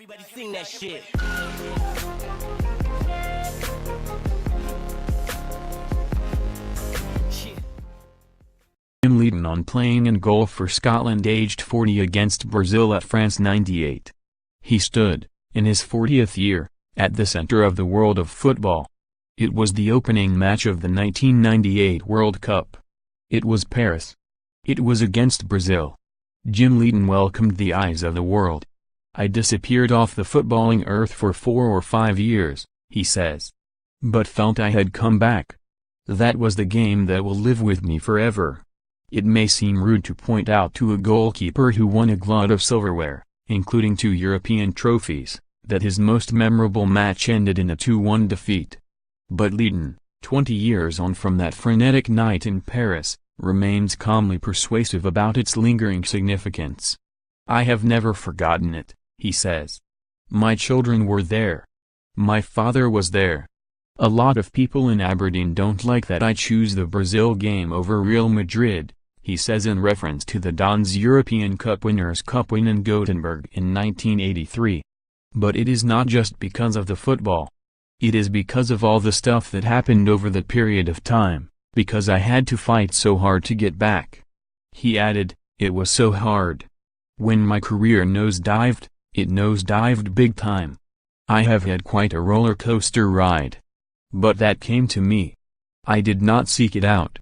Everybody sing that shit. Leighton on playing in goal for Scotland aged 40 against Brazil at France 98. He stood, in his 40th year, at the center of the world of football. It was the opening match of the 1998 World Cup. It was Paris. It was against Brazil. Jim Leighton welcomed the eyes of the world. "I disappeared off the footballing earth for 4 or 5 years," he says. "But felt I had come back. That was the game that will live with me forever." It may seem rude to point out to a goalkeeper who won a glut of silverware, including 2 European trophies, that his most memorable match ended in a 2-1 defeat. But Leighton, 20 years on from that frenetic night in Paris, remains calmly persuasive about its lingering significance. "I have never forgotten it," he says. "My children were there. My father was there. A lot of people in Aberdeen don't like that I choose the Brazil game over Real Madrid," he says in reference to the Dons European Cup Winners' Cup win in Gothenburg in 1983. "But it is not just because of the football. It is because of all the stuff that happened over that period of time, because I had to fight so hard to get back." He added, "It was so hard. When my career nosedived, it nosedived big time. I have had quite a roller coaster ride. But that came to me. I did not seek it out."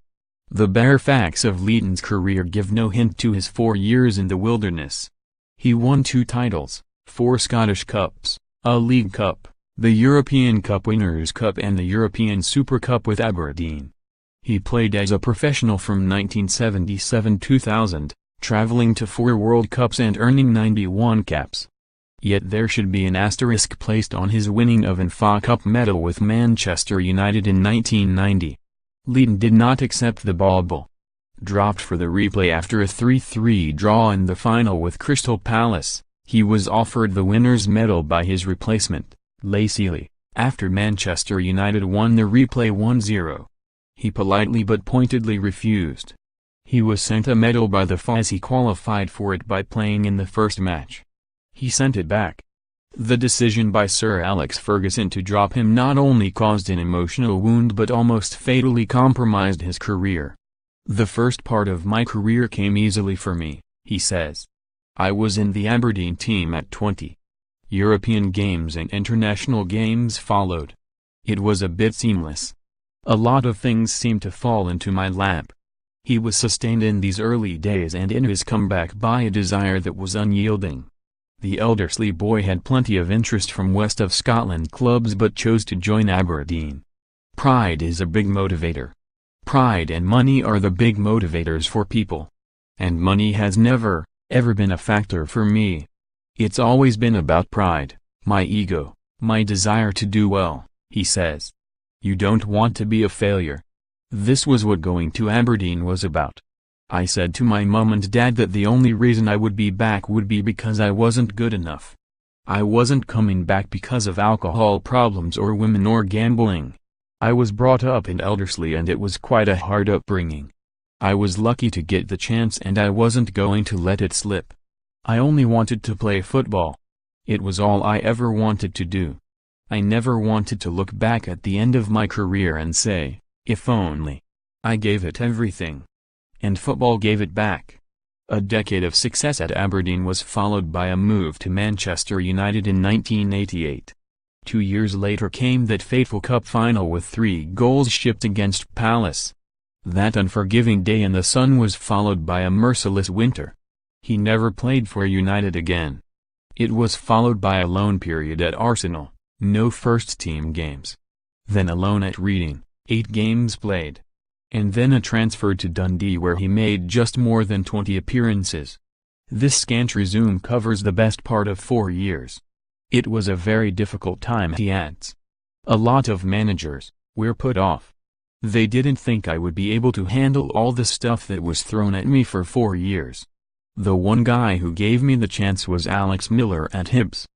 The bare facts of Leighton's career give no hint to his 4 years in the wilderness. He won 2 titles, 4 Scottish Cups, a League Cup, the European Cup Winners' Cup and the European Super Cup with Aberdeen. He played as a professional from 1977-2000, traveling to 4 World Cups and earning 91 caps. Yet there should be an asterisk placed on his winning of an FA Cup medal with Manchester United in 1990. Leighton did not accept the bauble. Dropped for the replay after a 3-3 draw in the final with Crystal Palace, he was offered the winner's medal by his replacement, Leighton, after Manchester United won the replay 1-0. He politely but pointedly refused. He was sent a medal by the FA as he qualified for it by playing in the first match. He sent it back. The decision by Sir Alex Ferguson to drop him not only caused an emotional wound but almost fatally compromised his career. "The first part of my career came easily for me," he says. "I was in the Aberdeen team at 20. European games and international games followed. It was a bit seamless. A lot of things seemed to fall into my lap." He was sustained in these early days and in his comeback by a desire that was unyielding. The Elderslie boy had plenty of interest from west of Scotland clubs but chose to join Aberdeen. Pride is a big motivator. Pride and money are the big motivators for people. And money has never, ever been a factor for me. It's always been about pride, my ego, my desire to do well," he says. "You don't want to be a failure. This was what going to Aberdeen was about. I said to my mum and dad that the only reason I would be back would be because I wasn't good enough. I wasn't coming back because of alcohol problems or women or gambling. I was brought up in Elderslie and it was quite a hard upbringing. I was lucky to get the chance and I wasn't going to let it slip. I only wanted to play football. It was all I ever wanted to do. I never wanted to look back at the end of my career and say, if only. I gave it everything. And football gave it back." A decade of success at Aberdeen was followed by a move to Manchester United in 1988. 2 years later came that fateful cup final with 3 goals shipped against Palace. That unforgiving day in the sun was followed by a merciless winter. He never played for United again. It was followed by a loan period at Arsenal, no first-team games. Then a loan at Reading, 8 games played. And then a transfer to Dundee where he made just more than 20 appearances. This scant resume covers the best part of 4 years. It was a very difficult time, he adds. A lot of managers were put off. They didn't think I would be able to handle all the stuff that was thrown at me for 4 years. The one guy who gave me the chance was Alex Miller at Hibs.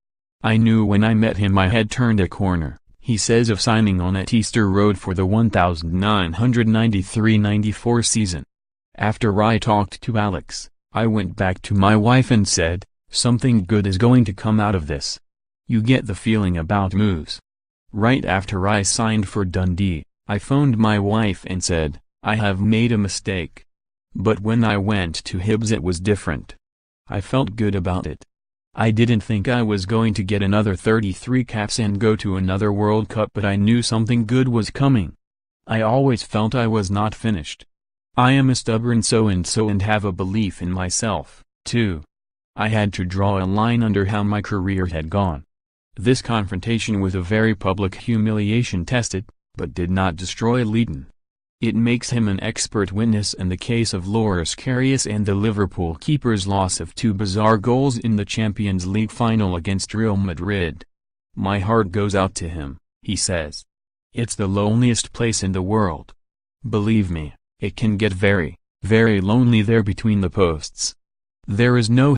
I knew when I met him I had turned a corner, he says of signing on at Easter Road for the 1993-94 season. After I talked to Alex, I went back to my wife and said, "Something good is going to come out of this. You get the feeling about moves. Right after I signed for Dundee, I phoned my wife and said, I have made a mistake. But when I went to Hibs it was different. I felt good about it. I didn't think I was going to get another 33 caps and go to another World Cup, but I knew something good was coming. I always felt I was not finished. I am a stubborn so-and-so and have a belief in myself, too. I had to draw a line under how my career had gone. This confrontation with a very public humiliation tested, but did not destroy Leighton. It makes him an expert witness in the case of Loris Karius and the Liverpool keeper's loss of 2 bizarre goals in the Champions League final against Real Madrid. My heart goes out to him, he says. It's the loneliest place in the world. Believe me, it can get very, very lonely there between the posts. There is no